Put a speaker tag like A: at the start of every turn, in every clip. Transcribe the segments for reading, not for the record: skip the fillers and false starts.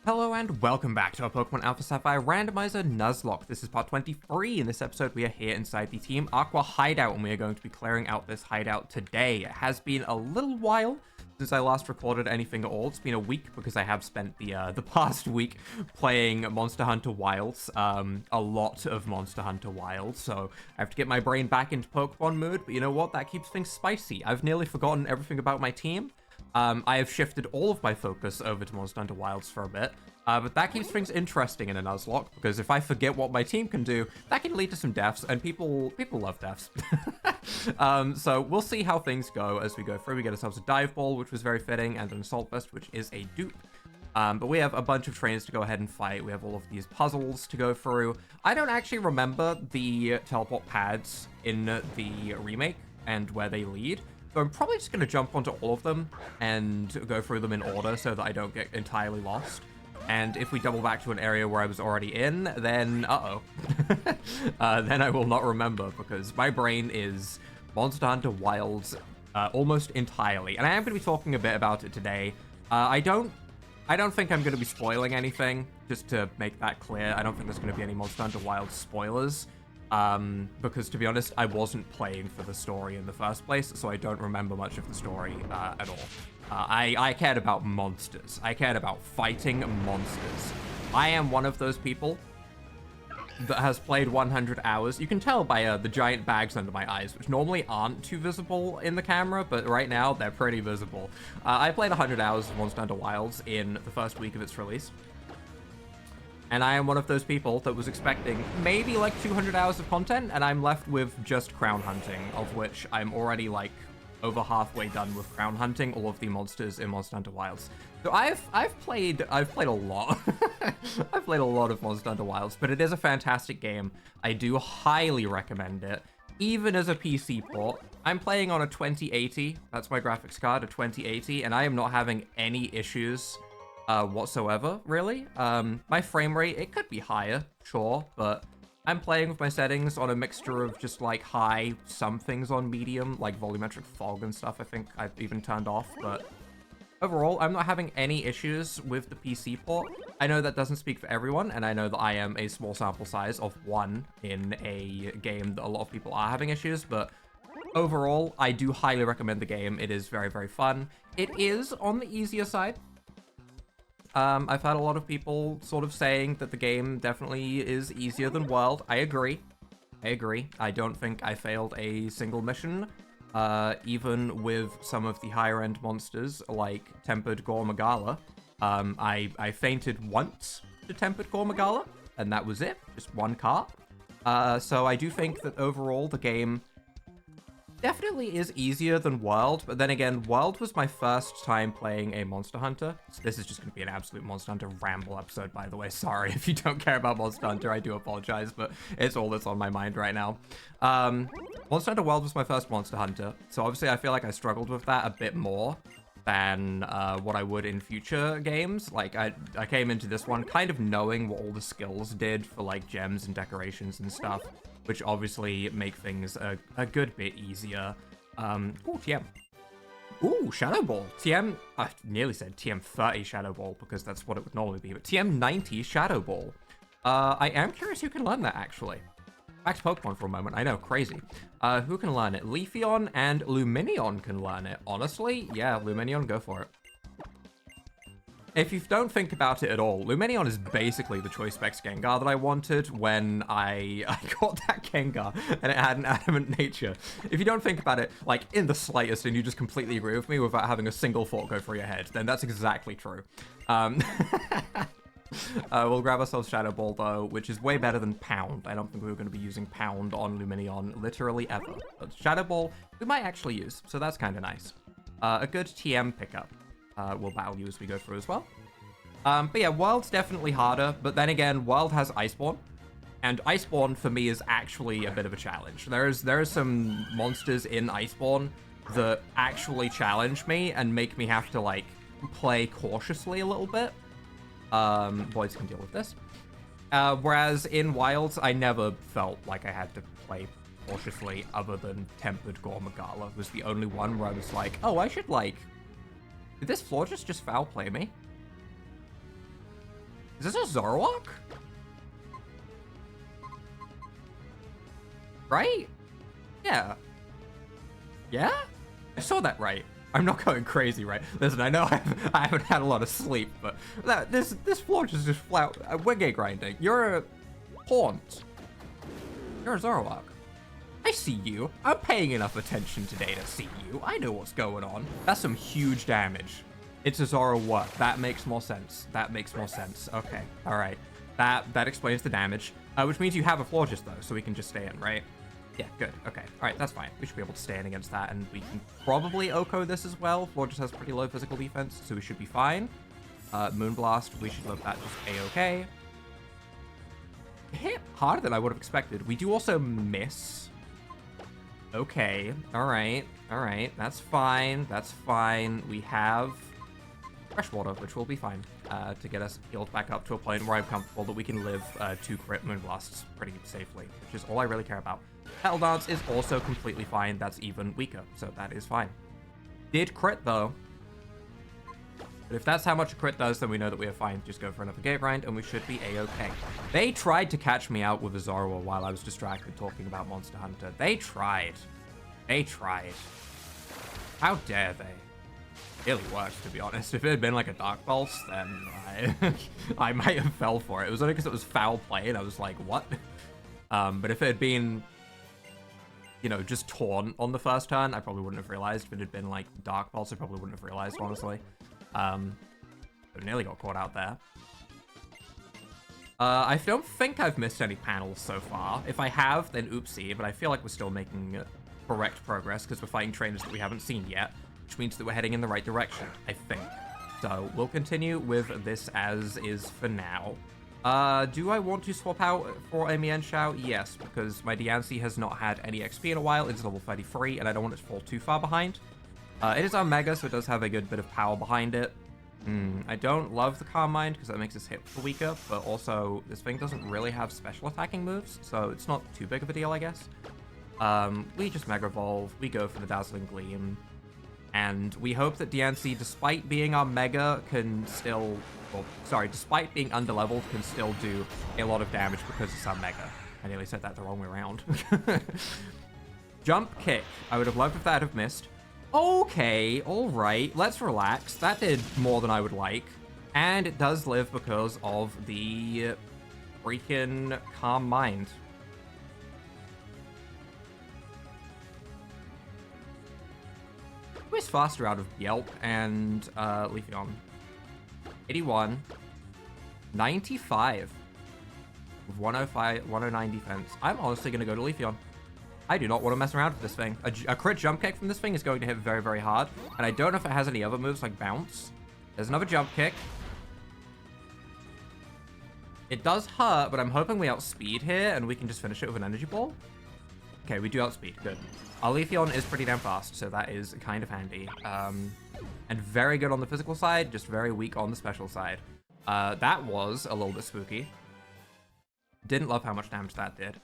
A: Hello and welcome back to our Pokemon Alpha Sapphire Randomizer Nuzlocke. This is part 23. In this episode, we are here inside the Team Aqua hideout, and we are going to be clearing out this hideout today. It has been a little while since I last recorded anything at all. It's been a week because I have spent the past week playing Monster Hunter Wilds, a lot of Monster Hunter Wilds, so I have to get my brain back into Pokemon mood, but you know what? That keeps things spicy. I've nearly forgotten everything about my team. I have shifted all of my focus over to Monster Hunter Wilds for a bit, but that keeps things interesting in a Nuzlocke, because if I forget what my team can do, that can lead to some deaths, and people love deaths. So we'll see how things go as we go through. We get ourselves a Dive Ball, which was very fitting, and an Assault Vest, which is a dupe. But we have a bunch of trainers to go ahead and fight. We have all of these puzzles to go through. I don't actually remember the teleport pads in the remake and where they lead. So I'm probably just going to jump onto all of them and go through them in order so that I don't get entirely lost. And if we double back to an area where I was already in, then then I will not remember, because my brain is Monster Hunter Wilds almost entirely. And I am going to be talking a bit about it today. I don't think I'm going to be spoiling anything, just to make that clear. I don't think there's going to be any Monster Hunter Wilds spoilers. Because to be honest, I wasn't playing for the story in the first place, so I don't remember much of the story at all. I cared about monsters. I cared about fighting monsters. I am one of those people that has played 100 hours. You can tell by the giant bags under my eyes, which normally aren't too visible in the camera, but right now they're pretty visible. I played 100 hours of Monster Hunter Wilds in the first week of its release. And I am one of those people that was expecting maybe like 200 hours of content, and I'm left with just crown hunting, of which I'm already like over halfway done with crown hunting all of the monsters in Monster Hunter Wilds. So I've played a lot. I've played a lot of Monster Hunter Wilds, but it is a fantastic game. I do highly recommend it, even as a PC port. I'm playing on a 2080. That's my graphics card, a 2080, and I am not having any issues whatsoever, really. My frame rate, it could be higher, sure, but I'm playing with my settings on a mixture of just like high, some things on medium, like volumetric fog and stuff. I think I've even turned off, but overall, I'm not having any issues with the PC port. I know that doesn't speak for everyone, and I know that I am a small sample size of one in a game that a lot of people are having issues, but overall, I do highly recommend the game. It is very, very fun. It is on the easier side. I've had a lot of people sort of saying that the game definitely is easier than World. I agree. I don't think I failed a single mission, even with some of the higher end monsters like Tempered Gormagala. I fainted once to Tempered Gormagala, and that was it. Just one car. So I do think that overall the game definitely is easier than World, but then again, World was my first time playing a Monster Hunter. So this is just going to be an absolute Monster Hunter ramble episode, by the way. Sorry if you don't care about Monster Hunter, I do apologize, but it's all that's on my mind right now. Monster Hunter World was my first Monster Hunter, so obviously I feel like I struggled with that a bit more than what I would in future games. Like, I came into this one kind of knowing what all the skills did for, like, gems and decorations and stuff, which obviously make things a good bit easier. Ooh, TM. Ooh, Shadow Ball. TM, I nearly said TM30 Shadow Ball, because that's what it would normally be, but TM90 Shadow Ball. I am curious who can learn that, actually. Back to Pokemon for a moment. I know, crazy. Who can learn it? Leafeon and Lumineon can learn it. Honestly, yeah, Lumineon, go for it. If you don't think about it at all, Lumineon is basically the Choice Specs Gengar that I wanted when I got that Gengar, and it had an adamant nature. If you don't think about it, like, in the slightest, and you just completely agree with me without having a single thought go through your head, then that's exactly true. We'll grab ourselves Shadow Ball, though, which is way better than Pound. I don't think we were going to be using Pound on Lumineon literally ever. But Shadow Ball, we might actually use, so that's kind of nice. A good TM pickup. We'll battle you as we go through as well. But yeah, World's definitely harder, but then again, World has Iceborne, and Iceborne for me is actually a bit of a challenge. There are some monsters in Iceborne that actually challenge me and make me have to, like, play cautiously a little bit. Boys can deal with this. Whereas in Wilds, I never felt like I had to play cautiously, other than Tempered Gormagala was the only one where I was like, oh, I should, like, did this Florges just foul play me? Is this a Zoroark? Right? Yeah. Yeah? I saw that right. I'm not going crazy, right? Listen, I know I haven't had a lot of sleep, but this floor is just flat. We're gay grinding. You're a Haunt. You're a Zoroark. I see you. I'm paying enough attention today to see you. I know what's going on. That's some huge damage. It's a Zoroark. That makes more sense. That makes more sense. Okay. All right. That explains the damage. Which means you have a Florges, though, so we can just stay in, right? Yeah, good. Okay. All right, that's fine. We should be able to stay in against that, and we can probably OHKO this as well. Florges has pretty low physical defense, so we should be fine. Moonblast, we should let that just A-okay. Hit harder than I would have expected. We do also miss. Okay. All right. All right. That's fine. That's fine. We have fresh water, which will be fine to get us healed back up to a point where I'm comfortable that we can live 2 crit Moonblasts pretty safely, which is all I really care about. Petal Dance is also completely fine. That's even weaker, so that is fine. Did crit, though. But if that's how much a crit does, then we know that we are fine. Just go for another gate grind, and we should be A-okay. They tried to catch me out with a Zoroark while I was distracted talking about Monster Hunter. They tried. They tried. How dare they? It really worked, to be honest. If it had been like a Dark Pulse, then I might have fell for it. It was only because it was foul play, and I was like, what? But if it had been, you know, just Taunt on the first turn, I probably wouldn't have realized. If it had been like Dark Pulse, I probably wouldn't have realized, honestly. But nearly got caught out there. I don't think I've missed any panels so far. If I have, then oopsie, but I feel like we're still making correct progress because we're fighting trainers that we haven't seen yet, which means that we're heading in the right direction, I think. So we'll continue with this as is for now. Do I want to swap out for a Mian Shao? Yes, because my Diancie has not had any XP in a while. It's level 33, and I don't want it to fall too far behind. It is our Mega, so it does have a good bit of power behind it. I don't love the Calm Mind because that makes its hit weaker, but also this thing doesn't really have special attacking moves, so it's not too big of a deal, I guess. We just Mega Evolve, we go for the Dazzling Gleam, and we hope that Diancie, despite being our Mega, can still... Well, sorry, despite being underleveled, can still do a lot of damage because it's our Mega. I nearly said that the wrong way around. Jump Kick. I would have loved if that had missed. Okay, alright, let's relax. That did more than I would like. And it does live because of the freaking Calm Mind. Who is faster out of Yelp and Leafeon? 81. 95. 105, 109 defense. I'm honestly going to go to Leafeon. I do not want to mess around with this thing. A crit jump kick from this thing is going to hit very, very hard. And I don't know if it has any other moves like bounce. There's another jump kick. It does hurt, but I'm hoping we outspeed here and we can just finish it with an energy ball. Okay, we do outspeed. Good. Our Leafeon is pretty damn fast, so that is kind of handy. And very good on the physical side, just very weak on the special side. That was a little bit spooky. Didn't love how much damage that did.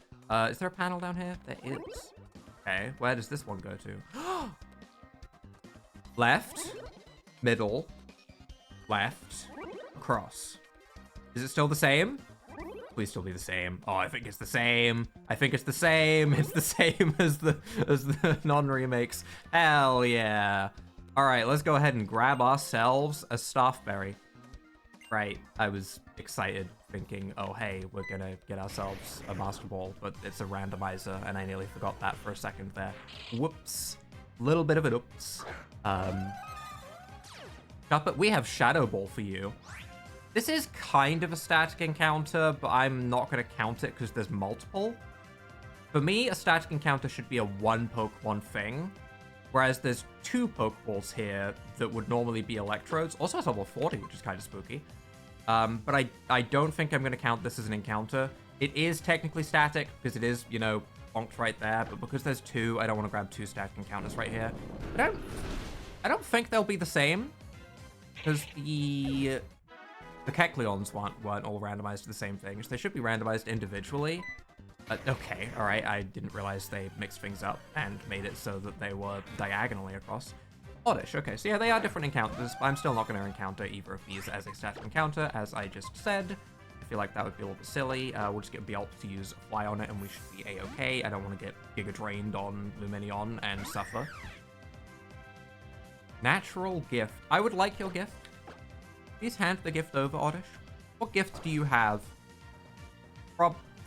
A: Is there a panel down here? There is. Okay, where does this one go to? Left, middle, left, across. Is it still the same? Please still be the same. Oh, I think it's the same. I think it's the same. It's the same as the non-remakes. Hell yeah. All right, let's go ahead and grab ourselves a Staffberry. Right, I was excited thinking, oh, hey, we're gonna get ourselves a Master Ball, but it's a randomizer, and I nearly forgot that for a second there. Whoops. Little bit of an oops. But we have Shadow Ball for you. This is kind of a static encounter, but I'm not gonna count it because there's multiple. For me, a static encounter should be a one Pokemon thing, whereas there's 2 Pokeballs here that would normally be Electrodes. Also has level 40, which is kind of spooky. But I don't think I'm going to count this as an encounter. It is technically static, because it is, you know, bonked right there, but because there's 2, I don't want to grab 2 static encounters right here. I don't think they'll be the same, because the Kecleons weren't all randomized to the same things. They should be randomized individually. Okay, alright, I didn't realize they mixed things up and made it so that they were diagonally across. Oddish, okay, so yeah, they are different encounters, but I'm still not going to encounter either of these as a static encounter, as I just said. I feel like that would be a little bit silly. We'll just get Bjelp to use Fly on it, and we should be A-okay. I don't want to get Giga Drained on Luminion and suffer. Natural gift. I would like your gift. Please hand the gift over, Oddish. What gift do you have?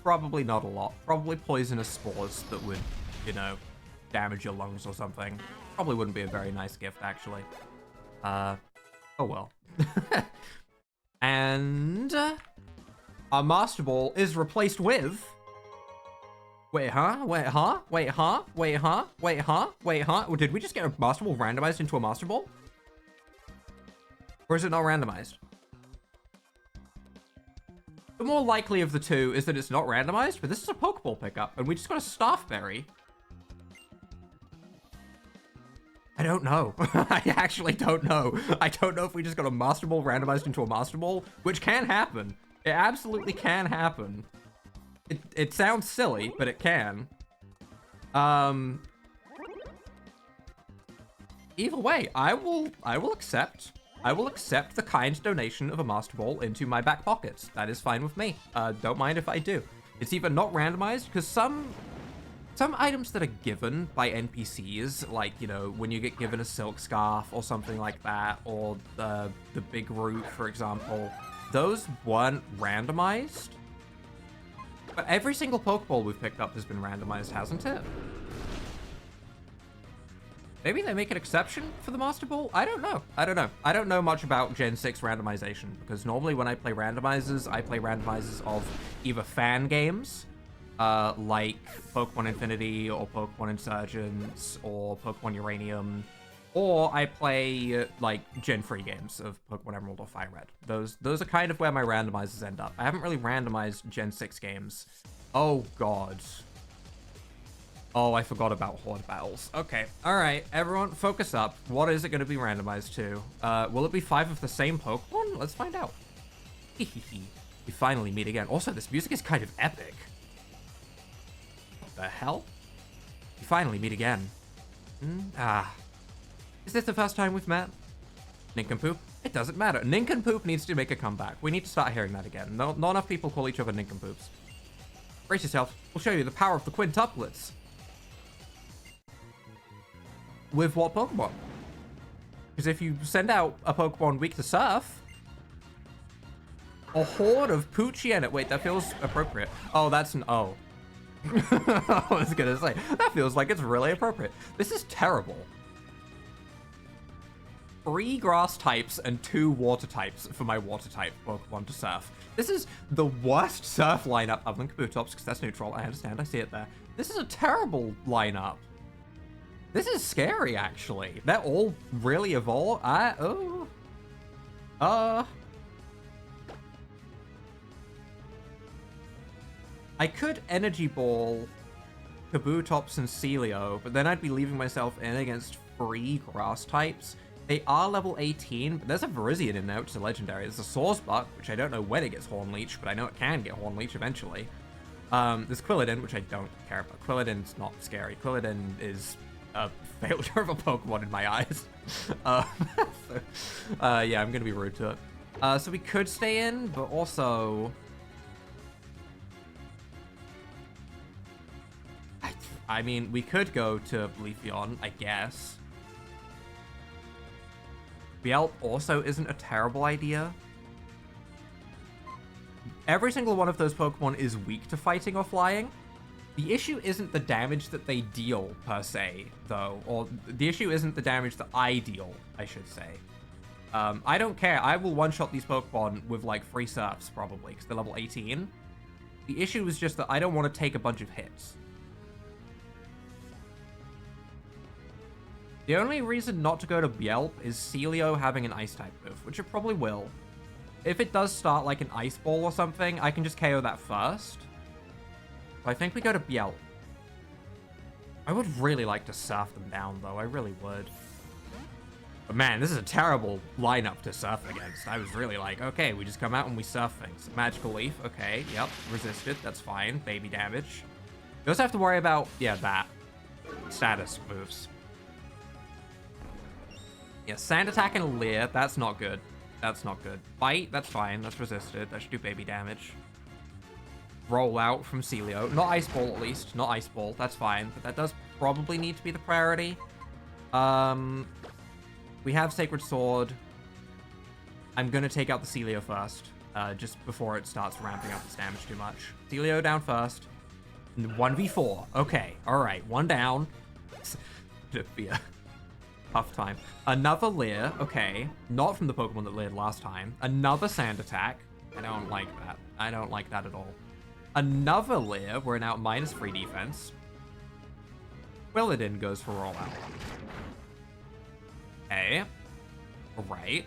A: Probably not a lot. Probably poisonous spores that would, you know, damage your lungs or something. Probably wouldn't be a very nice gift, actually. Oh well. And our Master Ball is replaced with... Wait, huh? Wait, huh? Wait, huh? Wait, huh? Wait, huh? Wait, huh? Did we just get a Master Ball randomized into a Master Ball? Or is it not randomized? The more likely of the two is that it's not randomized, but this is a Pokeball pickup, and we just got a Staff Berry. I don't know. I actually don't know. I don't know if we just got a Master Ball randomized into a Master Ball, which can happen. It absolutely can happen. It sounds silly, but it can. Either way, I will accept the kind donation of a Master Ball into my back pockets. That is fine with me. Don't mind if I do. It's either not randomized, because some items that are given by NPCs, like, you know, when you get given a Silk Scarf or something like that, or the Big Root, for example, those weren't randomized. But every single Pokeball we've picked up has been randomized, hasn't it? Maybe they make an exception for the Master Ball? I don't know. I don't know. I don't know much about Gen 6 randomization, because normally when I play randomizers, I play randomizers of either fan games, like Pokemon Infinity, or Pokemon Insurgents, or Pokemon Uranium, or I play, like, Gen 3 games of Pokemon Emerald or Fire Red. Those are kind of where my randomizers end up. I haven't really randomized Gen 6 games. Oh, God. Oh, I forgot about Horde battles. Okay, alright, everyone, focus up. What is it going to be randomized to? Will it be 5 of the same Pokemon? Let's find out. Hehehe. We finally meet again. Also, this music is kind of epic. What the hell? We finally meet again. Is this the first time we've met? Nincompoop? It doesn't matter. Nincompoop needs to make a comeback. We need to start hearing that again. Not enough people call each other Nincompoops. Brace yourself. We'll show you the power of the quintuplets. With what Pokemon? Because if you send out a Pokemon weak to Surf, a horde of Poochyena. Wait, that feels appropriate. Oh, that's an O. I was gonna say, that feels like it's really appropriate. This is terrible. 3 grass types and 2 water types for my water type Pokemon to Surf. This is the worst Surf lineup, other than Kabutops, because that's neutral. I understand, I see it there. This is a terrible lineup. This is scary, actually. They're all really evolved. I could Energy Ball Kabutops and Celio, but then I'd be leaving myself in against 3 grass types. They are level 18, but there's a Virizion in there, which is a legendary. There's a Swordsbuck, which I don't know when it gets Horn Leech, but I know it can get Horn Leech eventually. There's Quilladin, which I don't care about. Quilladin's not scary. Quilladin is a failure of a Pokemon in my eyes. Yeah, I'm gonna be rude to it. So we could stay in, but also... I mean, we could go to Leafeon, I guess. Bjelp also isn't a terrible idea. Every single one of those Pokemon is weak to fighting or flying. The issue isn't the damage that they deal, per se, though. Or the issue isn't the damage that I deal, I should say. I don't care. I will one-shot these Pokemon with, like, 3 Surfs, probably, because they're level 18. The issue is just that I don't want to take a bunch of hits. The only reason not to go to Bjelp is Celio having an Ice-type move, which it probably will. If it does start like an Ice Ball or something, I can just KO that first. So I think we go to Bjelp. I would really like to surf them down, though. I really would. But man, this is a terrible lineup to surf against. I was really like, okay, we just come out and we surf things. Magical Leaf, okay, yep, resisted, that's fine. Baby damage. You also have to worry about, yeah, that. Status moves. Yeah, Sand Attack and Leer, that's not good. That's not good. Bite, that's fine. That's resisted. That should do baby damage. Roll out from Celio. Not Ice Ball, at least. Not Ice Ball. That's fine. But that does probably need to be the priority. We have Sacred Sword. I'm going to take out the Celio first. Just before it starts ramping up its damage too much. Celio down first. 1v4. Okay. All right. One down. It'd be a tough time. Another Leer. Okay. Not from the Pokemon that leered last time. Another Sand Attack. I don't like that. I don't like that at all. Another Leer. We're now -3 defense. Quilladin goes for rollout. Okay. All right.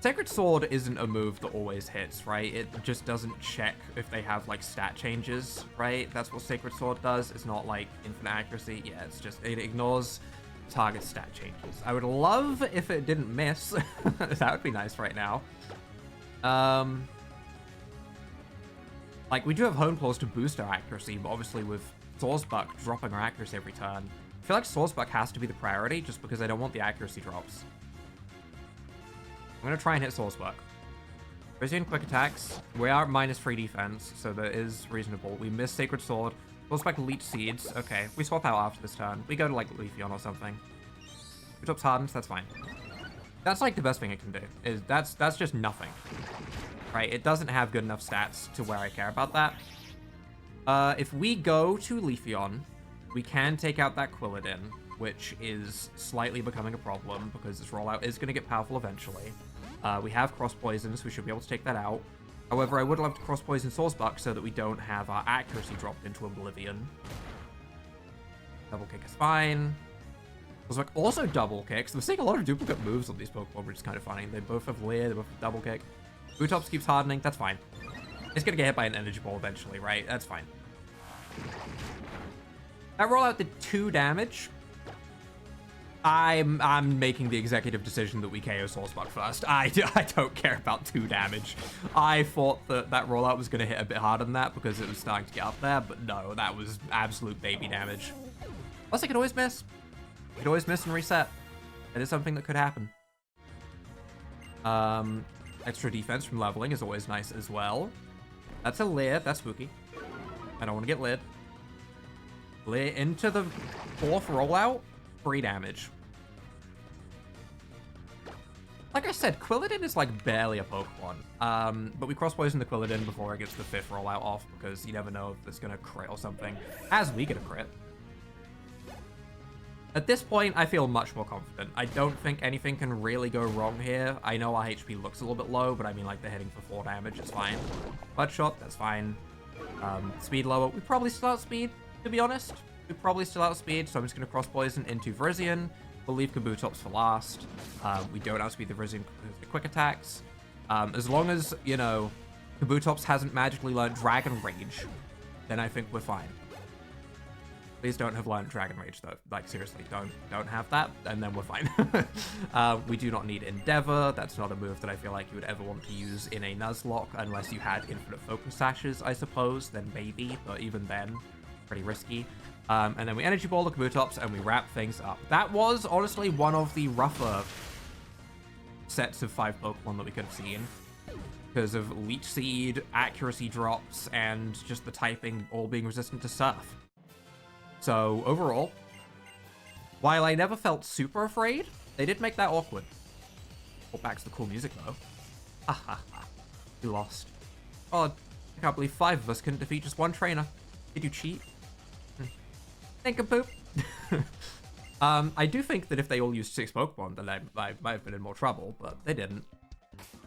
A: Sacred Sword isn't a move that always hits, right? It just doesn't check if they have, like, stat changes, right? That's what Sacred Sword does. It's not, like, infinite accuracy. Yeah, it's just, it ignores target stat changes. I would love if it didn't miss. That would be nice right now. Like, we do have Hone Claws to boost our accuracy, but obviously with Swordsbuck dropping our accuracy every turn, I feel like Swordsbuck has to be the priority just because I don't want the accuracy drops. I'm going to try and hit Swordsbuck. Brazilian quick attacks. We are at -3 defense, so that is reasonable. We miss Sacred Sword. Swordsbuck Leech Seeds. Okay, we swap out after this turn. We go to, like, Leafeon or something. It drops Hardens, that's fine. That's, like, the best thing it can do. That's just nothing. Right? It doesn't have good enough stats to where I care about that. If we go to Leafeon, we can take out that Quilladin, which is slightly becoming a problem because its rollout is going to get powerful eventually. We have Cross Poison, so we should be able to take that out. However, I would love to Cross Poison Swordsbuck so that we don't have our accuracy dropped into oblivion. Double Kick is fine. Swordsbuck also double kicks. We're seeing a lot of duplicate moves on these Pokemon, which is kind of funny. They both have Leer, they both have double kick. Bootops keeps hardening, that's fine. It's going to get hit by an Energy Ball eventually, right? That's fine. That rollout did 2 damage. I'm making the executive decision that we KO Swordsbuck first. I don't care about 2 damage. I thought that rollout was going to hit a bit harder than that because it was starting to get up there, but no, that was absolute baby damage. Plus, I could always miss. I could always miss and reset. It is something that could happen. Extra defense from leveling is always nice as well. That's a Leer. That's spooky. I don't want to get Leered. Leer into the 4th rollout. 3 damage. Like I said, Quilladin is like barely a Pokemon. But we cross-poison the Quilladin before it gets the 5th rollout off because you never know if it's going to crit or something. As we get a crit. At this point, I feel much more confident. I don't think anything can really go wrong here. I know our HP looks a little bit low, but I mean, like, they're hitting for 4 damage. It's fine. Bloodshot, that's fine. Speed lower. We probably still outspeed, to be honest. We probably still outspeed, so I'm just going to cross-poison into Virizion. We'll leave Kabutops for last. We don't outspeed the Virizion with the quick attacks. As long as, you know, Kabutops hasn't magically learned Dragon Rage, then I think we're fine. Please don't have learned Dragon Rage, though. Like, seriously, don't have that, and then we're fine. We do not need Endeavor. That's not a move that I feel like you would ever want to use in a Nuzlocke, unless you had Infinite Focus Sashes, I suppose. Then maybe, but even then, pretty risky. And then we Energy Ball the Kabutops, and we wrap things up. That was, honestly, one of the rougher sets of 5 Pokemon that we could have seen. Because of Leech Seed, accuracy drops, and just the typing all being resistant to Surf. So, overall, while I never felt super afraid, they did make that awkward. Brought back to the cool music, though. Ha ha ha. We lost. Oh, I can't believe 5 of us couldn't defeat just 1 trainer. Did you cheat? Nincompoop. I do think that if they all used 6 Pokemon, then I might have been in more trouble, but they didn't.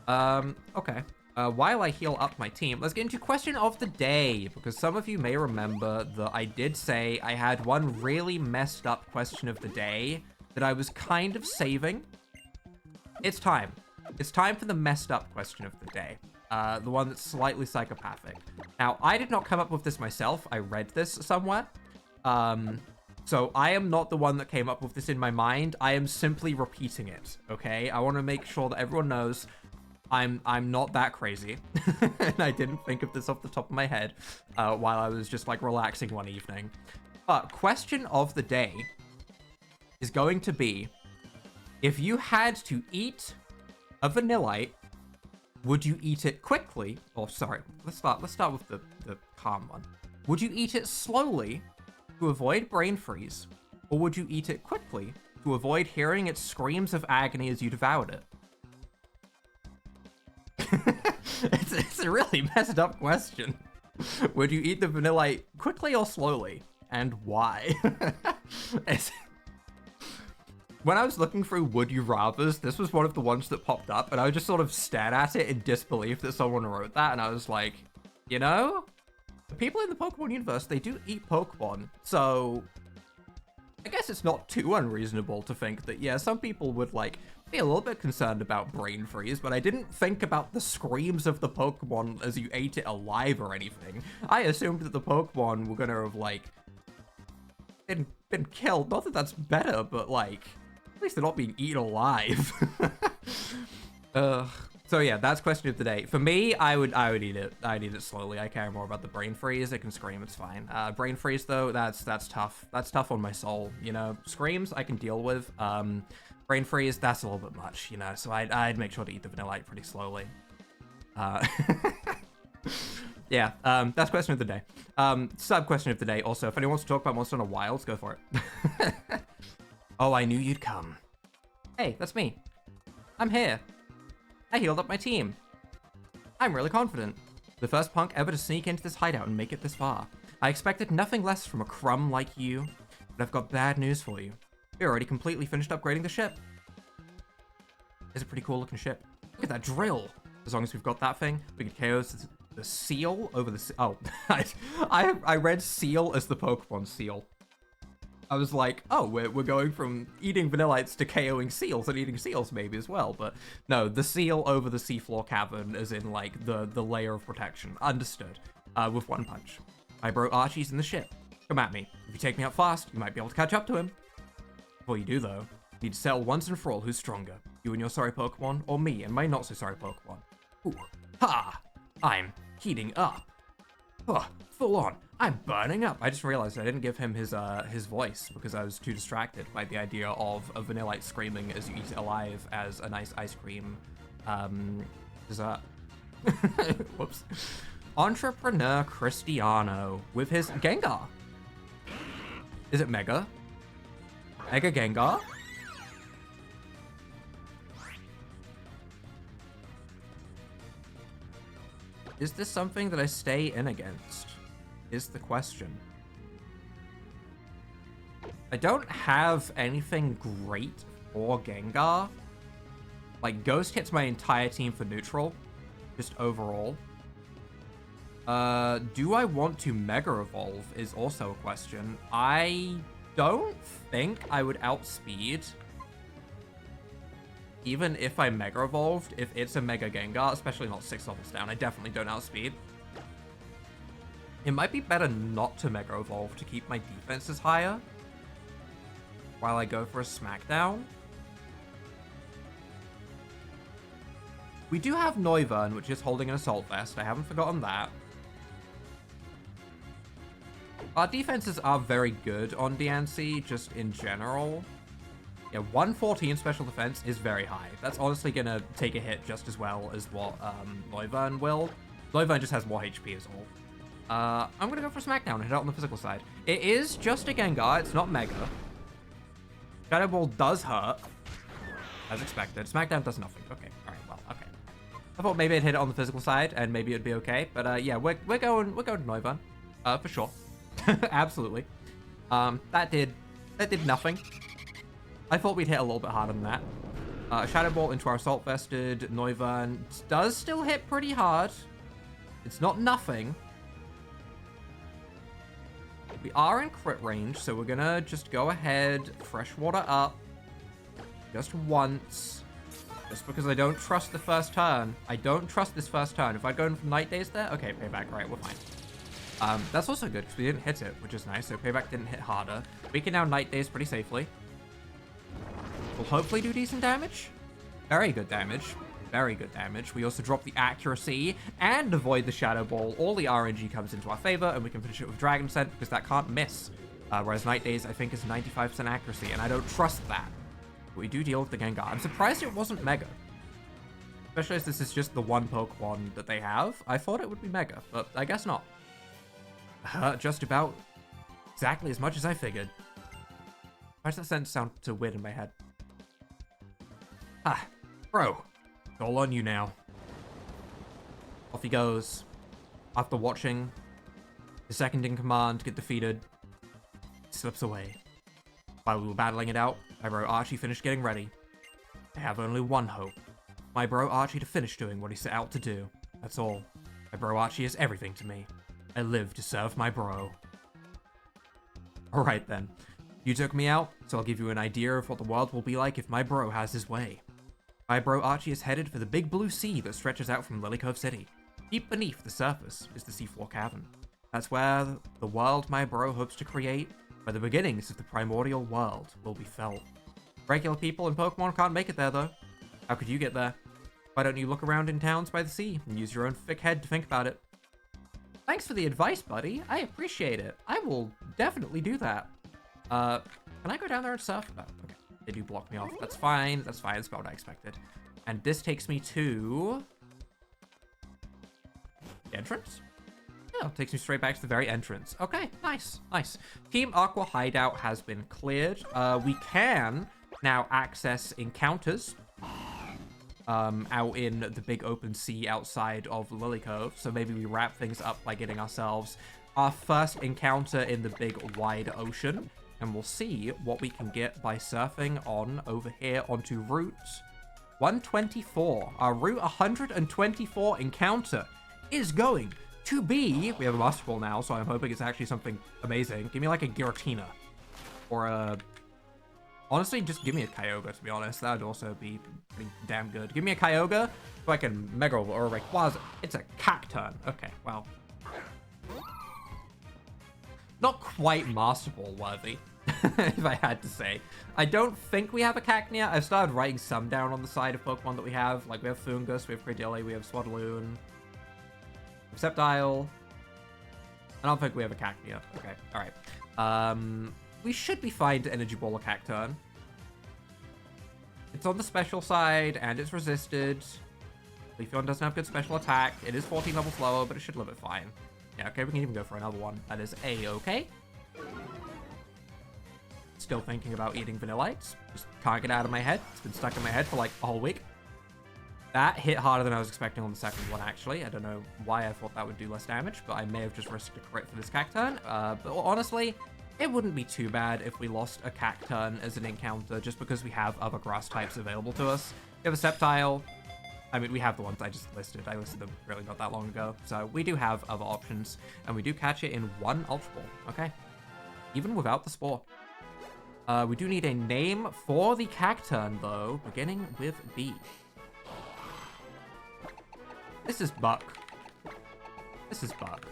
A: Okay. While I heal up my team, let's get into question of the day, because some of you may remember that I did say I had one really messed up question of the day that I was kind of saving. It's time. It's time for the messed up question of the day. The one that's slightly psychopathic. Now, I did not come up with this myself. I read this somewhere. So I am not the one that came up with this in my mind. I am simply repeating it, okay? I want to make sure that everyone knows I'm not that crazy. And I didn't think of this off the top of my head while I was just, like, relaxing one evening. But question of the day is going to be, if you had to eat a Vanillite, would you eat it quickly? Oh, sorry. Let's start with the calm one. Would you eat it slowly to avoid brain freeze? Or would you eat it quickly to avoid hearing its screams of agony as you devoured it? It's a really messed up question. Would you eat the Vanillite quickly or slowly? And why? When I was looking through Would You Rathers, this was one of the ones that popped up, and I just sort of stared at it in disbelief that someone wrote that, and I was like, you know, the people in the Pokemon universe, they do eat Pokemon, so I guess it's not too unreasonable to think that, yeah, some people would, like, be a little bit concerned about brain freeze, but I didn't think about the screams of the Pokemon as you ate it alive or anything. I assumed that the Pokemon were gonna have, like, been killed. Not that that's better, but, like, at least they're not being eaten alive. So yeah, that's question of the day. For me, I would eat it. I'd eat it slowly. I care more about the brain freeze. It can scream, it's fine. Brain freeze though, that's tough. That's tough on my soul, you know. Screams I can deal with. Brain freeze, that's a little bit much, you know. So I'd make sure to eat the Vanillite pretty slowly. Yeah, that's question of the day. Sub question of the day. Also, if anyone wants to talk about Monster Hunter Wilds, go for it. Oh, I knew you'd come. Hey, that's me. I'm here. I healed up my team. I'm really confident. The first punk ever to sneak into this hideout and make it this far. I expected nothing less from a crumb like you, but I've got bad news for you. We already completely finished upgrading the ship. It's a pretty cool looking ship. Look at that drill. As long as we've got that thing, we can KO the seal over the... Oh, I read seal as the Pokemon seal. I was like, oh, we're going from eating Vanillites to KOing seals and eating seals maybe as well. But no, the seal over the seafloor cavern is in, like, the layer of protection. Understood. With one punch. I broke Archie's in the ship. Come at me. If you take me out fast, you might be able to catch up to him. Before you do, though, you need to settle once and for all who's stronger. You and your sorry Pokemon, or me and my not-so-sorry Pokemon. Ooh. Ha! I'm heating up. Huh, full on. I'm burning up. I just realized I didn't give him his voice because I was too distracted by the idea of a Vanillite screaming as you eat it alive as a nice ice cream dessert. Whoops. Entrepreneur Cristiano with his Gengar. Is it Mega? Mega Gengar? Is this something that I stay in against? Is the question. I don't have anything great for Gengar. Like, Ghost hits my entire team for neutral, just overall. Do I want to Mega Evolve is also a question. I don't think I would outspeed, even if I Mega Evolved, if it's a Mega Gengar, especially not 6 levels down. I definitely don't outspeed. It might be better not to Mega Evolve to keep my defenses higher while I go for a Smackdown. We do have Noivern, which is holding an Assault Vest. I haven't forgotten that. Our defenses are very good on DNC, just in general. Yeah, 114 special defense is very high. That's honestly gonna take a hit just as well as what Noivern will. Noivern just has more HP as all. I'm gonna go for Smackdown and hit out on the physical side. It is just a Gengar, it's not Mega. Shadow Ball does hurt, as expected. Smackdown does nothing. Okay, alright, well, okay. I thought maybe I'd hit it on the physical side and maybe it'd be okay, but yeah, we're going Noivern, for sure. Absolutely. That did nothing. I thought we'd hit a little bit harder than that. Shadow Ball into our Assault Vested. Noivern does still hit pretty hard. It's not nothing. We are in crit range, so we're gonna just go ahead, Fresh Water up, just once, just because I don't trust the first turn. I don't trust this first turn. If I'd gone from Night Days there, okay, Payback, right, we're fine. That's also good, because we didn't hit it, which is nice, so Payback didn't hit harder. We can now Night Days pretty safely. We'll hopefully do decent damage. Very good damage. Very good damage. We also drop the accuracy and avoid the Shadow Ball. All the RNG comes into our favor, and we can finish it with Dragon Scent because that can't miss. Whereas Night Days, I think, is 95% accuracy, and I don't trust that. But we do deal with the Gengar. I'm surprised it wasn't Mega. Especially as this is just the one Pokemon that they have. I thought it would be Mega, but I guess not. Just about exactly as much as I figured. Why does that sentence sound so weird in my head? Ah, bro. It's all on you now. Off he goes. After watching the second in command get defeated, he slips away. While we were battling it out, my bro Archie finished getting ready. I have only one hope. My bro Archie to finish doing what he set out to do. That's all. My bro Archie is everything to me. I live to serve my bro. Alright then. You took me out, so I'll give you an idea of what the world will be like if my bro has his way. My bro Archie is headed for the big blue sea that stretches out from Lily Cove City. Deep beneath the surface is the seafloor cavern. That's where the world my bro hopes to create, where the beginnings of the primordial world will be felt. Regular people and Pokemon can't make it there though. How could you get there? Why don't you look around in towns by the sea and use your own thick head to think about it? Thanks for the advice, buddy. I appreciate it. I will definitely do that. Can I go down there and surf? No, okay. They do block me off. That's fine. That's fine. That's about what I expected. And this takes me to the entrance? Yeah, it takes me straight back to the very entrance. Okay, nice, nice. Team Aqua hideout has been cleared. We can now access encounters out in the big open sea outside of Lily Cove. So maybe we wrap things up by getting ourselves our first encounter in the big wide ocean. And we'll see what we can get by surfing on over here onto Route 124. Our Route 124 encounter is going to be... We have a Master Ball now, so I'm hoping it's actually something amazing. Give me like a Giratina. Or a... Honestly, just give me a Kyogre, to be honest. That would also be pretty damn good. Give me a Kyogre so I can Mega or Rayquaza. It's a Cacturn. Okay, well... Not quite Master Ball worthy, if I had to say. I don't think we have a Cacnea. I've started writing some down on the side of Pokemon that we have. Like, we have Foongus, we have Cradily, we have Swadloon, we have Sceptile. I don't think we have a Cacnea. Okay, alright. We should be fine to Energy Ball a Cacturn. It's on the special side, and it's resisted. Leafeon doesn't have good special attack. It is 14 levels lower, but it should live it fine. Yeah, okay, we can even go for another one. That is A-okay. Still thinking about eating Vanillites. Just can't get out of my head. It's been stuck in my head for like a whole week. That hit harder than I was expecting on the second one, actually. I don't know why I thought that would do less damage, but I may have just risked a crit for this Cacturn. But honestly, it wouldn't be too bad if we lost a Cacturn as an encounter just because we have other grass types available to us. We have a Sceptile. I mean, we have the ones I just listed. I listed them really not that long ago. So we do have other options, and we do catch it in one Ultra Ball. Okay. Even without the Spore. We do need a name for the Cacturn, though, beginning with B. This is Buck. This is Buck.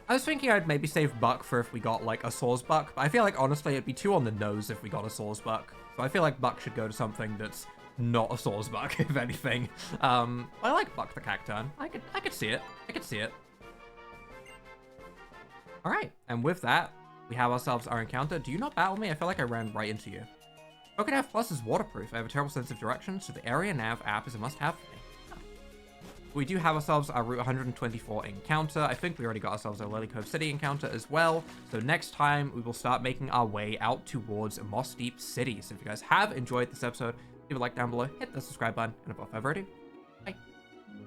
A: I was thinking I'd maybe save Buck for if we got, like, a Swordsbuck, but I feel like, honestly, it'd be too on the nose if we got a Swordsbuck. So I feel like Buck should go to something that's not a Swordsbuck, if anything. I like Buck the Cacturn. I could see it. I could see it. Alright, and with that, we have ourselves our encounter. Do you not battle me? I feel like I ran right into you. Pokénav Plus is waterproof. I have a terrible sense of direction, so the Area Nav app is a must-have for me. We do have ourselves our Route 124 encounter. I think we already got ourselves a Lily Cove City encounter as well. So next time, we will start making our way out towards Moss Deep City. So if you guys have enjoyed this episode, leave a like down below, hit the subscribe button, and above everything, bye.